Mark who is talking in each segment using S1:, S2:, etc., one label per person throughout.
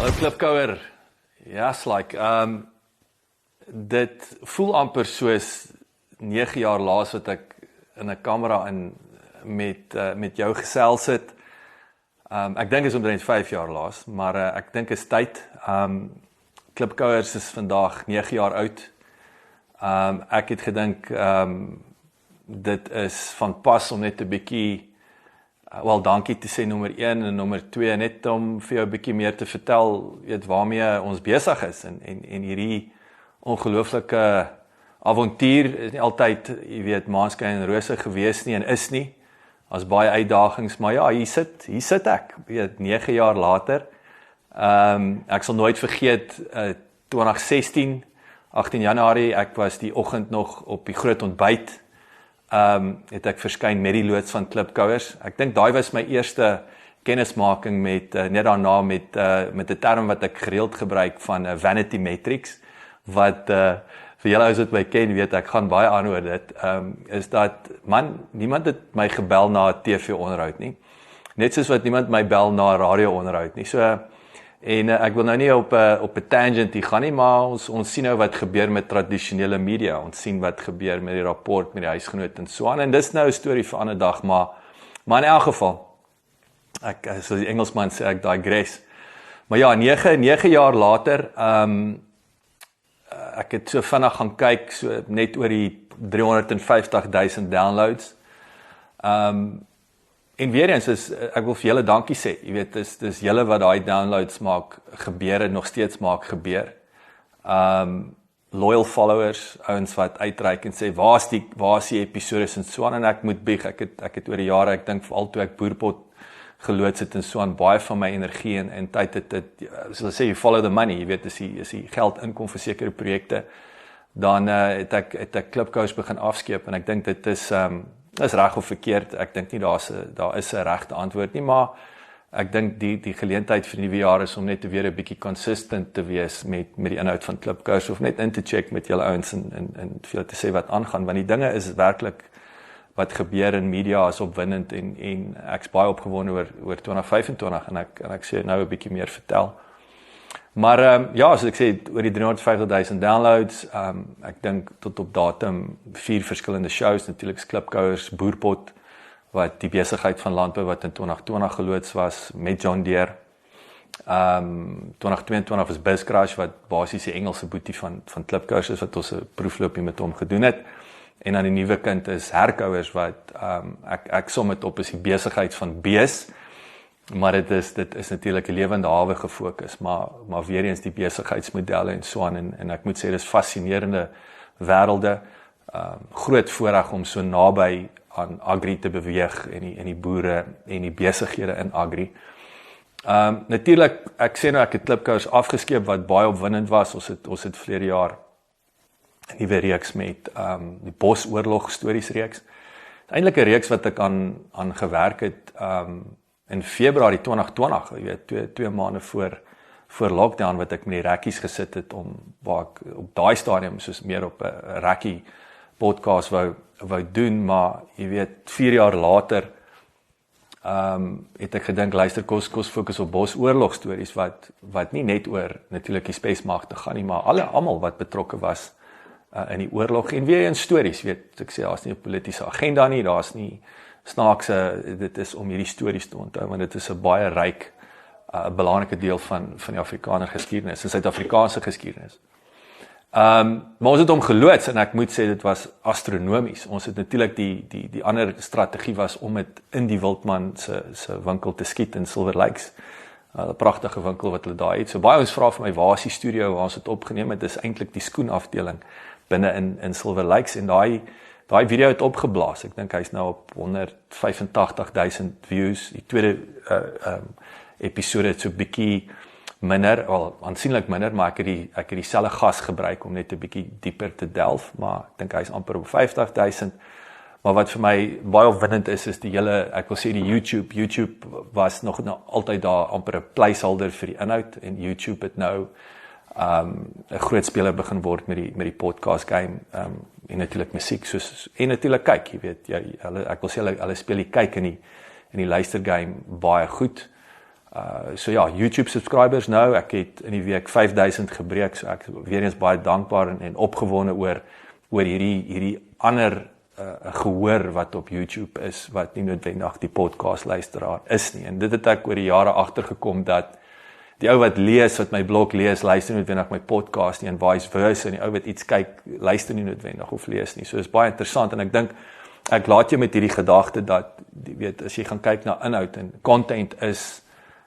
S1: Nou klipkouer, dit voel amper soos 9 jaar laas wat ek in 'n kamera met jou gesels het. Ek dink is omtrent 5 jaar laas, maar ek dink is tyd. Klipkouers is vandag 9 jaar oud. Ek het gedink dit is van pas om net 'n bietjie dankie te sê nommer 1 en nommer 2, net om vir jou 'n bietjie meer te vertel, weet waarmee ons besig is en hierdie ongelooflike avontuur is nie altyd, jy weet, maanskyn en rose gewees nie en is nie. As baie uitdagings, maar ja, hier sit ek, weet 9 jaar later. Ek sal nooit vergeet 2016, 18 Januarie, ek was die oggend nog op die groot ontbyt. Het ek verskyn met die loods van Klipkouers. Ek dink daai was my eerste kennismaking met net daarna met 'n term wat ek gereeld gebruik van vanity metrics, wat vir julle as wat my ken weet, ek gaan baie aan oor dit, is dat, man, niemand het my gebel na 'n TV-onderhoud nie. Net soos wat niemand my bel na 'n radio-onderhoud nie. So, en ek wil nou nie op 'n tangent hier gaan nie, maar ons sien nou wat gebeur met tradisionele media. Ons sien wat gebeur met die rapport met die huisgenoot en so aan. En dis nou 'n storie vir 'n ander dag, maar in elk geval, soos die Engelsman sê, ek digress. Maar ja, 9 jaar later, ek het so vinnig gaan kyk, so net oor die 350,000 downloads. En weer eens, ek wil vir julle dankie sê, jy weet, dis julle wat daai downloads maak gebeur en nog steeds maak gebeur. Loyal followers, ouens wat uitreik en sê, waar is die episodes en so aan, en ek moet bieg, ek het oor die jare, ek dink veral toe ek Boerpot geloods het en so aan, baie van my energie en tyd het, soos hulle sê, you follow the money, jy weet, as die geld inkom vir sekere projekte, dan het ek Klipkouers begin afskeep, en ek dink dit is reg of verkeerd, ek dink nie daar is 'n regte antwoord nie, maar ek dink die geleentheid vir die nuwe jaar is om net weer 'n bietjie consistent te wees met die inhoud van Klipkouers, of net in te check met julle ouens en vir julle te sê wat aangaan, want die dinge is werklik wat gebeur in media is opwindend en ek's baie opgewonde oor 2025 en ek sê nou 'n bietjie meer vertel. Maar ja, soos ek sê, oor die 350,000 downloads, ek dink tot op datum 4 verskillende shows, natuurlik Klipkouers, Boerpot, wat die besigheid van landbou wat in 2020 geloods was met John Deere. 2022 was Bizcrash, wat basies die Engelse boetie van Klipkouers is, wat ons 'n proefloopie met hom gedoen het. En dan die nuwe kind is Herkouers, wat ek som dit op as die besigheid van bees, maar dit is natuurlik 'n lewende hawe gefokus, maar weer eens die besigheidsmodelle en so aan, en ek moet sê, dis fascinerende wêrelde, groot voorreg om so naby aan agri te beweeg en die boere en die besighede in agri. Natuurlik, ek sê nou, ek het Klipkouers afgeskeep wat baie opwindend was. Ons het verlede jaar 'n nuwe reeks met die Bosoorlog stories reeks. Eintlik 'n reeks wat ek aan gewerk het in Februarie 2020, jy weet, 2 maande voor lockdown, wat ek met die rekkies gesit het waar ek op daai stadium soos meer op 'n rekkie podcast wou doen, maar jy weet, 4 jaar later het ek gedink, luister, kos fokus op Bosoorlog stories wat nie net oor natuurlik die spesmagte gaan nie, maar almal wat betrokke was in die oorlog, en weer eens stories, weet, ek sê, daar's nie 'n politieke agenda nie, daar's nie snaakse, dit is om hierdie stories te onthou, want dit is 'n baie ryk, belangrike deel van die Afrikaner geskiedenis, en Suid-Afrikaanse geskiedenis. Maar ons het hom geloods, en ek moet sê, dit was astronomies. Ons het natuurlik die ander strategie was om het in die Wildman se winkel te skiet in Silver Lakes, 'n pragtige winkel wat hulle daar het. So baie ons vra vir my, waar is die studio waar ons het opgeneem het? Dis eintlik die skoenafdeling binne in Silver Lakes, en daai video het opgeblaas. Ek dink hy's nou op 185,000 views. Die tweede episode het so bietjie minder, aansienlik minder, maar ek het dieselfde gas gebruik om net 'n bietjie dieper te delf, maar ek dink hy's amper op 50,000. Maar wat vir my baie opwindend is die hele, ek wil sê, die YouTube was nog altyd daar amper 'n placeholder vir die inhoud, en YouTube het nou 'n groot speler begin word met die podcast game, en natuurlik musiek, en natuurlik kyk, jy weet, ek wil sê, hulle speel die kyk in die luister game baie goed. So ja, YouTube subscribers nou, ek het in die week 5000 gebreek, so ek weer eens baie dankbaar en opgewonde oor hierdie ander gehoor wat op YouTube is, wat nie noodwendig die podcast luisteraar is nie. En dit het ek oor die jare agtergekom dat die ou wat lees, wat my blog lees, luister nie noodwendig my podcast nie, en vice versa, en die ou wat iets kyk, luister nie noodwendig of lees nie. So is baie interessant, en ek dink, ek laat jou met hierdie gedagte dat, jy weet, as jy gaan kyk na inhoud en content is,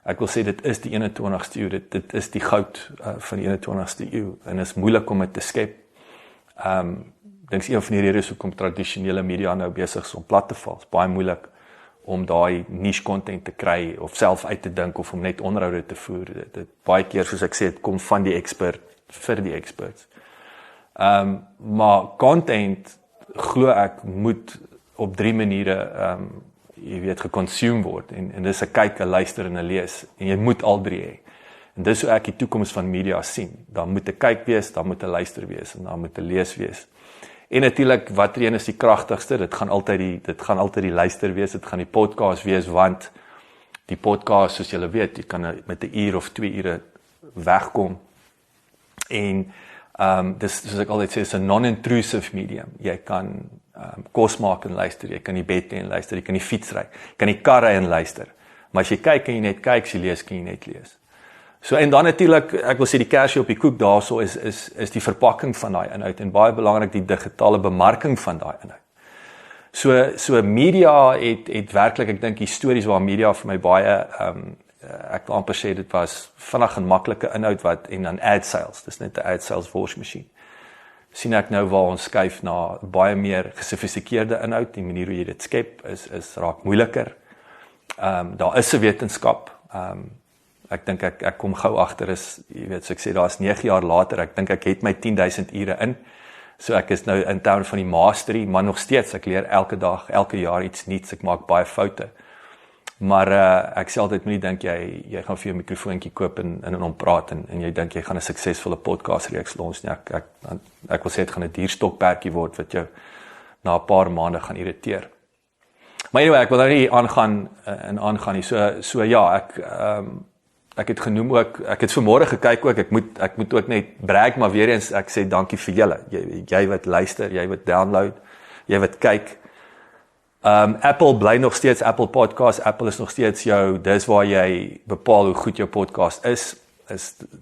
S1: ek wil sê dit is die 21ste eeu, dit is die goud van die 21ste eeu, en is moeilik om dit te skep. Dink een van die redes hoekom tradisionele media nou besig is om plat te val. Dit is baie moeilik om daai niche content te kry, of self uit te dink, of om net onderhoude te voer. Dit baie keer, soos ek sê, het kom van die expert vir die experts. Maar content, glo ek, moet op 3 maniere, jy weet, geconsume word, en dis 'n kyk, 'n luister en 'n lees, en jy moet al 3 hê. En dis hoe ek die toekoms van media sien. Daar moet 'n kyk wees, daar moet 'n luister wees, en daar moet 'n lees wees. En natuurlik, watter een is die kragtigste? Dit gaan altyd die luister wees, dit gaan die podcast wees, want die podcast, soos julle weet, jy kan met 'n uur of 2 ure wegkom. En dis, soos ek altyd sê, is 'n non-intrusive medium. Jy kan kos maak en luister, jy kan die bed en luister, jy kan die fiets ry, jy kan die kar ry en luister. Maar as jy kyk, kan jy net kyk, as jy lees, kan jy net lees. So, en dan natuurlik, ek wil sê die kersie op die koek daarso is die verpakking van daai inhoud, en baie belangrik die digitale bemarking van daai inhoud. So media het werklik, ek dink die stories waar media vir my baie, ek wil amper sê, dit was vinnig en maklike inhoud en dan ad sales, dis net 'n ad sales worsmasjien. Sien ek nou waar ons skuif na baie meer gesofistikeerde inhoud, die manier hoe jy dit skep is raak moeiliker. Daar is 'n wetenskap, ek dink ek kom gou agter is, jy weet, so ek sê, daar is 9 jaar later, ek dink ek het my 10,000 ure in, so ek is nou in terme van die mastery, maar nog steeds, ek leer elke dag, elke jaar iets nuuts, ek maak baie foute, maar ek sê altyd, moet nie dink, jy gaan vir jou mikrofoontjie koop en hom praat, en jy dink, jy gaan 'n suksesvolle podcast reeks lons nie, ek wil sê, het gaan 'n dierstokperdjie word, wat jou na 'n paar maande gaan irriteer. Maar anyway, ek wil nou nie aangaan nie, so ja, ek het genoem ook, ek het vanmôre gekyk ook, ek moet ook net brag, maar weer eens, ek sê dankie vir julle, jy wat luister, jy wat download, jy wat kyk. Apple bly nog steeds, Apple Podcast, Apple is nog steeds dis waar jy bepaal hoe goed jou podcast is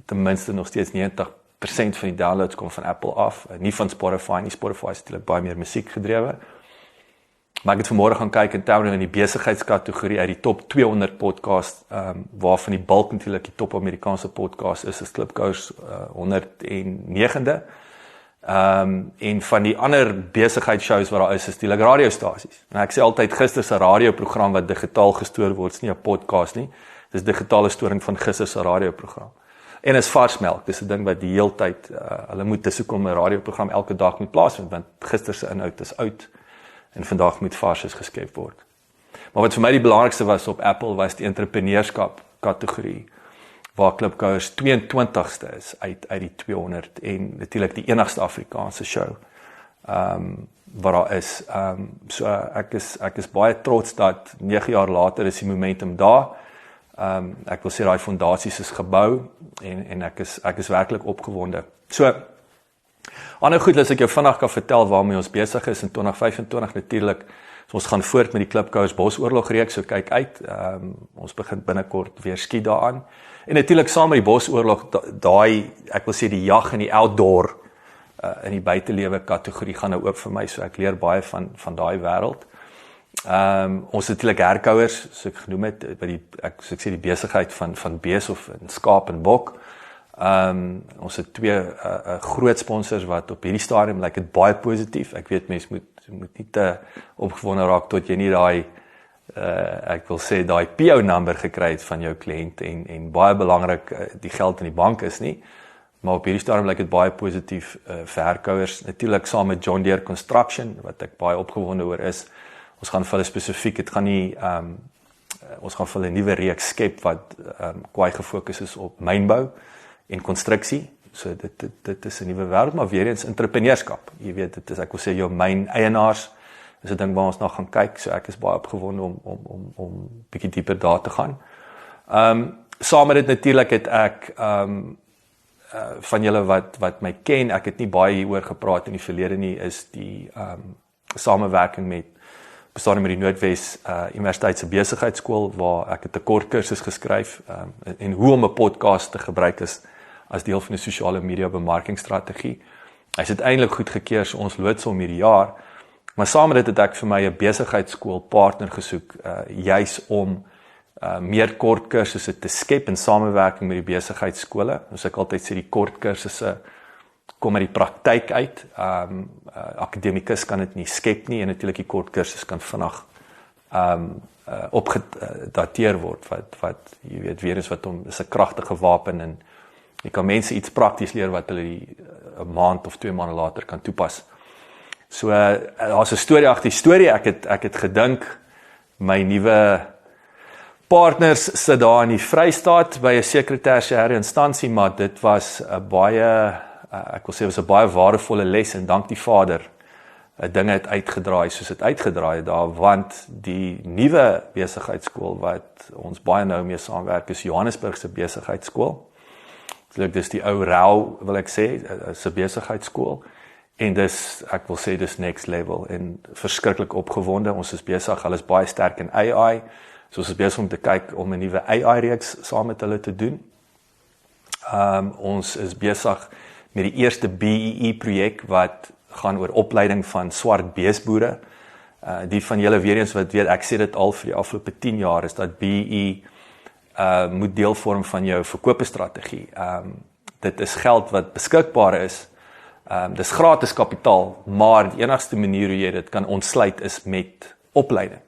S1: ten minste nog steeds 90% van die downloads kom van Apple af, nie van Spotify nie, Spotify is natuurlijk baie meer musiek gedrewe. Maar ek het vanmôre gaan kyk in terme in die besigheidskategorie uit die top 200 podcast, waarvan die bulk natuurlik die top Amerikaanse podcast is Klipkous 109de. En van die ander besigheidsshows wat daar is die radiostasies. En ek sê altyd, gister se radioprogram wat digitaal gestoor word, is nie 'n podcast nie. Dis digitale storing van gister se radioprogram. En is varsmelk, dis 'n ding wat die heeltyd, hulle moet dis hoekom 'n radioprogram elke dag moet plaasvind, want gister se inhoud is oud. En vandag moet varses geskep word. Maar wat vir my die belangrikste was op Apple, was die entrepreneurskap kategorie, waar Klipkous 22ste is uit die 200, en natuurlik die enigste Afrikaanse show, wat daar is. So ek is baie trots dat 9 jaar later is die momentum daar. Ek wil sê, daai fondasies is gebou, en ek is werklik opgewonde. So, ander goed, as ek jou vinnig kan vertel waarmee ons besig is in 2025 natuurlik, so ons gaan voort met die Klipkous Bosoorlog reeks, so kyk uit, ons begin binnekort weer skiet daaraan, en natuurlik saam met die Bosoorlog, ek wil sê die jag en die outdoor, in die buitelewe kategorie gaan nou oop vir my, so ek leer baie van daai wêreld. Ons natuurlik herkouers, so ek genoem het, by ek sê die besigheid van bees of skaap en bok. Ons het 2 groot sponsors wat op hierdie stadium lyk dit baie positief. Ek weet mens moet nie te opgewonde raak tot jy nie daai ek wil sê daai PO number gekry het van jou kliënt en baie belangrik die geld in die bank is nie. Maar op hierdie stadium lyk dit baie positief vir herkouers. Natuurlik saam met John Deere Construction wat ek baie opgewonde oor is. Ons gaan vir hulle spesifiek, dit gaan nie ons gaan vir hulle 'n nuwe reeks skep wat kwai gefokus is op mynbou en konstruksie. So dit is 'n nuwe wêreld, maar weer eens entrepreneurskap. Jy weet, dit is, ek wil sê, jou myn eienaars is 'n ding waar ons na gaan kyk. So ek is baie opgewonde om bietjie dieper daar te gaan. Saam met dit natuurlik het ek van julle wat my ken, ek het nie baie hieroor gepraat in die verlede nie, is die samewerking met bestaan met die Noordwes Universiteit se besigheidskool, waar ek 'n kort kursus geskryf en hoe om 'n podcast te gebruik is as deel van 'n sosiale media bemarkingsstrategie. Hy is uiteindelik goedgekeur, so ons loods hom hierdie jaar. Maar saam met dit het ek vir my 'n besigheidskool partner gesoek, juis om meer kort kursusse te skep in samewerking met die besigheidskole. Ons ek altyd sê die kort kursusse kom uit die praktyk uit. Akademikus kan dit nie skep nie en natuurlik die kort kursus kan vinnig opgedateer word wat jy weet weer is wat hom is 'n kragtige wapen en jy kan mense iets prakties leer wat hulle 'n maand of 2 maande later kan toepas. So daar's 'n storie agter die storie. Ek het gedink my nuwe partners sit daar in die Vrystaat by 'n sekere tersiêre instansie, maar dit was 'n baie ek wil sê was 'n baie waardevolle les en dank die Vader, dinge het uitgedraai soos dit uitgedraai daar, want die nuwe besigheidskool wat ons baie nou mee saamwerk is Johannesburg se besigheidskool. Dis die ou Rau, wil ek sê, se besigheidskool. En ek wil sê dis next level en verskriklik opgewonde. Ons is besig, hulle is baie sterk in AI. So ons is besig om te kyk om 'n nuwe AI-reeks saam met hulle te doen. Ons is besig met die eerste BEE-projek wat gaan oor opleiding van swart beesboere. Die van julle weer eens wat weet, ek sê dit al vir die afgelope 10 jaar, is dat BEE moet deel vorm van jou verkoopstrategie. Dit is geld wat beskikbaar is. Dis gratis kapitaal, maar die enigste manier hoe jy dit kan ontsluit is met opleiding.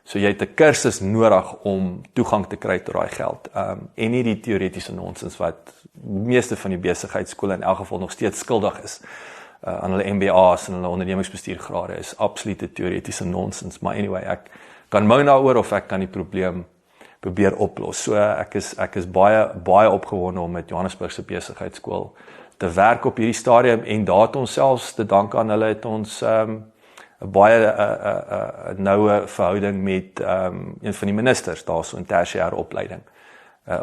S1: So jy het 'n kursus nodig om toegang te kry tot daai geld. En nie die teoretiese nonsens wat meeste van die besigheidskole in elk geval nog steeds skuldig is aan hulle MBA's en hulle ondernemingsbestuurgrade is absolute teoretiese nonsens. Maar anyway, ek kan mou daaroor of ek kan die probleem probeer oplos. So ek is baie opgewonde om met Johannesburg se besigheidskool te werk op hierdie stadium en daar het ons selfs te dank aan hulle het ons 'n baie noue verhouding met een van die ministers daarso in tersiêre opleiding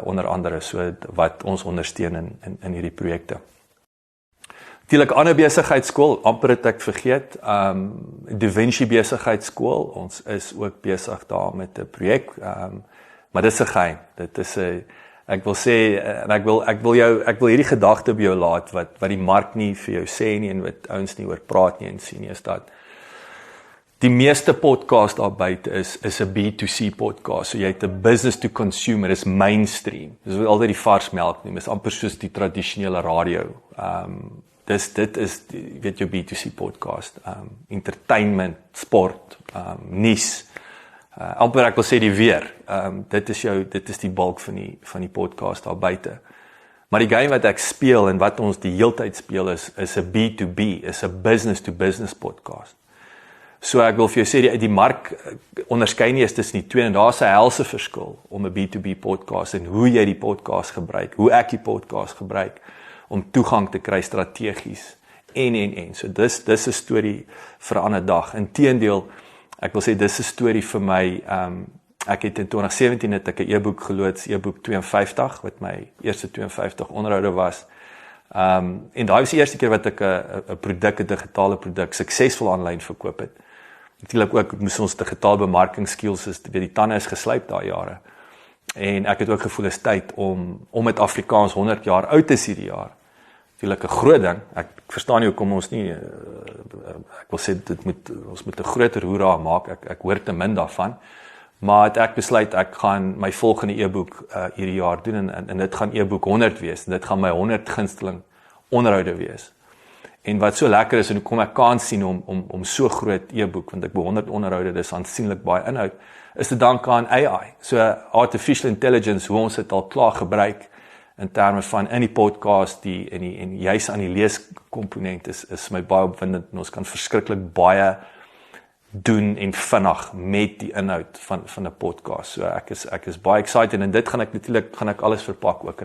S1: onder andere, so wat ons ondersteun in hierdie projekte. Natuurlik ander besigheidskool, amper het ek vergeet, Da Vinci besigheidskool, ons is ook besig daar met 'n projek, maar dis 'n geheim, dit is 'n ek wil sê, en ek wil hierdie gedagte by jou laat, wat die mark nie vir jou sê nie, en wat ouens nie oor praat nie, en sien nie, is dat die meeste podcast daar buite is 'n B2C podcast, so jy het 'n business to consumer, is mainstream, dis wat altyd die vars melk noem, is amper soos die tradisionele radio, dit is, weet jou B2C podcast, entertainment, sport, nuus, amper ek wil sê die weer, dit is die bulk van die podcast daar buite. Maar die game wat ek speel en wat ons die heeltyd speel is 'n B2B, is 'n business to business podcast. So ek wil vir jou sê die mark onderskei nie is tussen die twee en daar's 'n helse verskil om 'n B2B podcast en hoe jy die podcast gebruik, hoe ek die podcast gebruik om toegang te kry strategies en. So dis 'n storie vir 'n ander dag. Inteendeel, ek wil sê dis 'n storie vir my. Ek het in 2017 het ek 'n e-boek geloods, e-boek 52 wat my eerste 52 onderhoude was. En daai was die eerste keer wat ek 'n produk, 'n digitale produk suksesvol aanlyn verkoop het. Natuurlik ook moes ons digitale bemarking skills is, die tande is geslyp daai jare. En ek het ook gevoel is tyd om met Afrikaans 100 jaar oud is hierdie jaar. Natuurlik 'n groot ding. Ek verstaan nie hoekom ons nie ek wil sê ons moet 'n groter hoera maak. Ek hoor te min daarvan. Maar het ek besluit ek gaan my volgende e-boek hierdie jaar doen en dit gaan e-boek 100 wees. En dit gaan my 100 gunsteling onderhoude wees. En wat so lekker is en hoe kom ek kans sien om so groot e-boek, want ek by 100 onderhoude, dis aansienlik baie inhoud, is te dank aan AI. So artificial intelligence, hoe ons dit al klaar gebruik in terme van in die podcast en juis aan die leeskomponent is my baie opwindend en ons kan verskriklik baie doen en vinnig met die inhoud van 'n podcast. So ek is baie excited en dit gaan ek alles verpak ook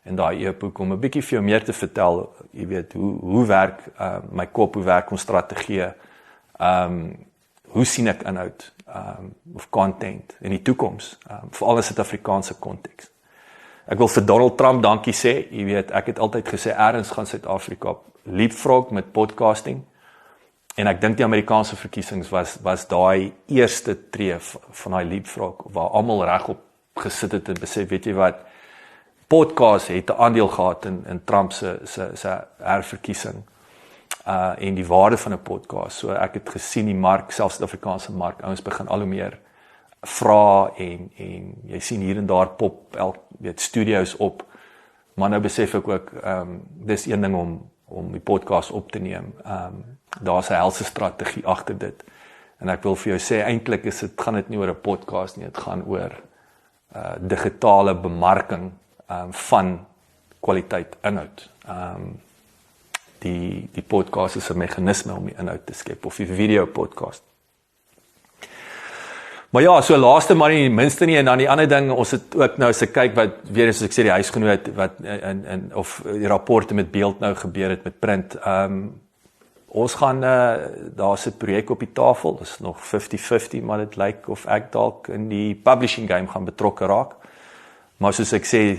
S1: in daai e-boek om 'n bietjie vir jou meer te vertel, jy weet, hoe werk my kop, hoe werk ons strategie, hoe sien ek inhoud, of content in die toekoms, veral in Suid-Afrikaanse konteks. Ek wil vir Donald Trump dankie sê. Jy weet, ek het altyd gesê ergens gaan Suid-Afrika leapfrog met podcasting. En ek dink die Amerikaanse verkiesings was daai eerste tree van daai leapfrog waar almal regop gesit het en besef, weet jy wat, podcast het 'n aandeel gehad in Trump se herverkiesing. En die waarde van 'n podcast. So ek het gesien die mark, selfs die Afrikaanse mark, ouens begin al hoe meer vra en jy sien hier en daar pop studios op. Maar nou besef ek ook dis een ding om die podcast op te neem. Daar's 'n helse strategie agter dit. En ek wil vir jou sê eintlik gaan dit nie oor 'n podcast nie, dit gaan oor digitale bemarking van kwaliteit inhoud. Die podcast is 'n meganisme om die inhoud te skep, of die video podcast. Maar ja, so laaste maar nie minste nie, en dan die ander ding, ons het ook nou as ek kyk wat, weer eens as ek sê, die huisgenoot, wat, of die rapporte met beeld nou gebeur het met print, ons gaan, daar's 'n projek op die tafel, dis nog 50-50, maar dit lyk of ek dalk in die publishing game gaan betrokke raak, maar soos ek sê,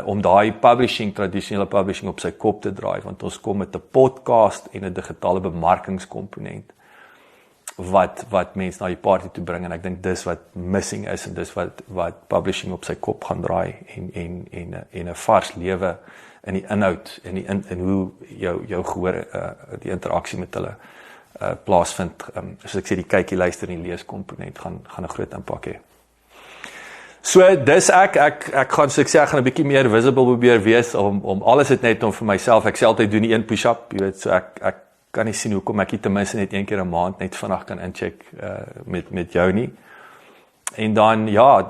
S1: om daai tradisionele publishing op sy kop te draai, want ons kom met 'n podcast en 'n digitale bemarkingskomponent, wat mense na die party toe bring, en ek dink dis wat missing is, en dis wat publishing op sy kop gaan draai, en 'n vars lewe in die inhoud, en hoe jou gehoor, die interaksie met hulle plaasvind, soos ek sê, die kykie, luister en die leeskomponent gaan 'n groot impak hê. So, dis ek gaan, so ek sê, ek gaan 'n bietjie meer visible probeer wees, om alles het net om vir myself, ek sê altyd doen die 1 push-up, jy weet, so ek kan nie sien hoekom ek nie ten minste net 1 keer 'n maand net vinnig kan incheck met jou nie. En dan, ja,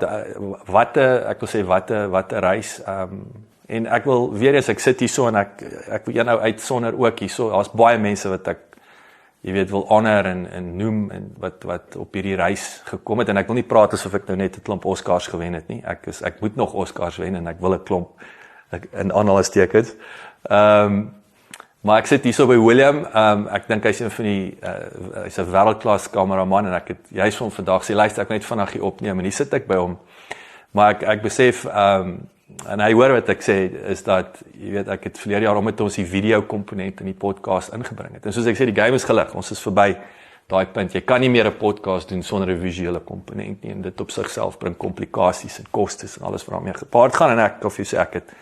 S1: wat 'n reis, en ek wil, weer eens, ek sit hier so, en ek wil jou uitsonder ook hier so, daar's baie mense wat ek, jy weet, wil honor en noem, en wat op hierdie reis gekom het, en ek wil nie praat asof ek nou net 'n klomp Oscars gewen het nie, ek moet nog Oscars wen, en ek wil 'n klomp, in aanhalingstekens, maar ek sit hier so by William, ek dink hy's een van die, hy's 'n wêreldklas kameraman, en ek het juist van vandag sê, luister, ek net vandag hier opneem, en hier sit ek by hom, maar ek besef, en hy hoor wat ek sê, is dat, jy weet, ek het verlede jaar omdat ons die video komponent in die podcast ingebring het, en soos ek sê, die game is gelig, ons is verby daai punt, jy kan nie meer 'n podcast doen sonder 'n visuele komponent nie, en dit op sigself bring komplikasies en kostes en alles wat daarmee gepaard gaan, en ek, of jy sê, ek het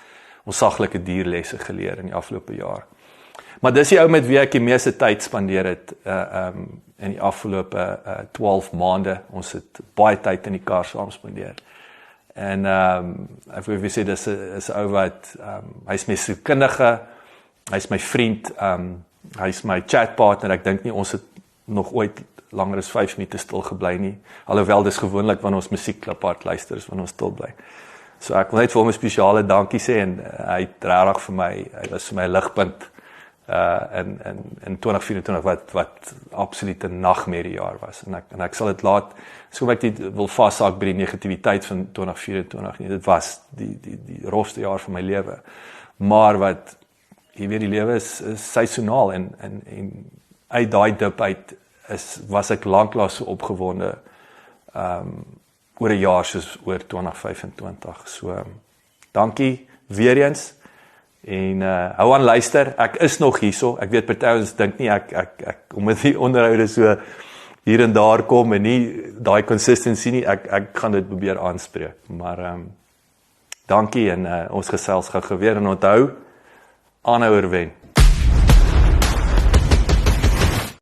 S1: ontsaglike dierlesse geleer in die afgelope jaar. Maar dis die ou met wie ek die meeste tyd spandeer het, in die afgelope 12 maande, ons het baie tyd in die kar saam spandeer. En ek wil vir sê, dis 'n ou wat, hy's my sielkundige, hy's my vriend, hy's my chatpartner, ek dink nie ons het nog ooit langer as 5 minute stil gebly nie, alhoewel dis gewoonlik wanneer ons musiekklapart luister, is wanneer ons stil bly. So ek wil net vir hom 'n spesiale dankie sê, en hy het regtig vir my, hy was vir my 'n ligpunt, in 2024 wat absoluut 'n nagmerriejaar was, en ek sal dit laat, so ek dit wil vashaak by die negativiteit van 2024 nie, dit was die rofste jaar van my lewe, maar wat, jy weet, die lewe is seisonaal, en uit daai dip uit, was ek lanklaas so opgewonde, oor 'n jaar soos oor 2025, so, dankie, weer eens, en hou aan luister, ek is nog hierso, ek weet party ons dink nie, ek omdat die onderhoude so hier en daar kom, en nie daai consistency nie, ek gaan dit probeer aanspreek, maar dankie, en ons gesels gou weer, en onthou, aanhouer wen.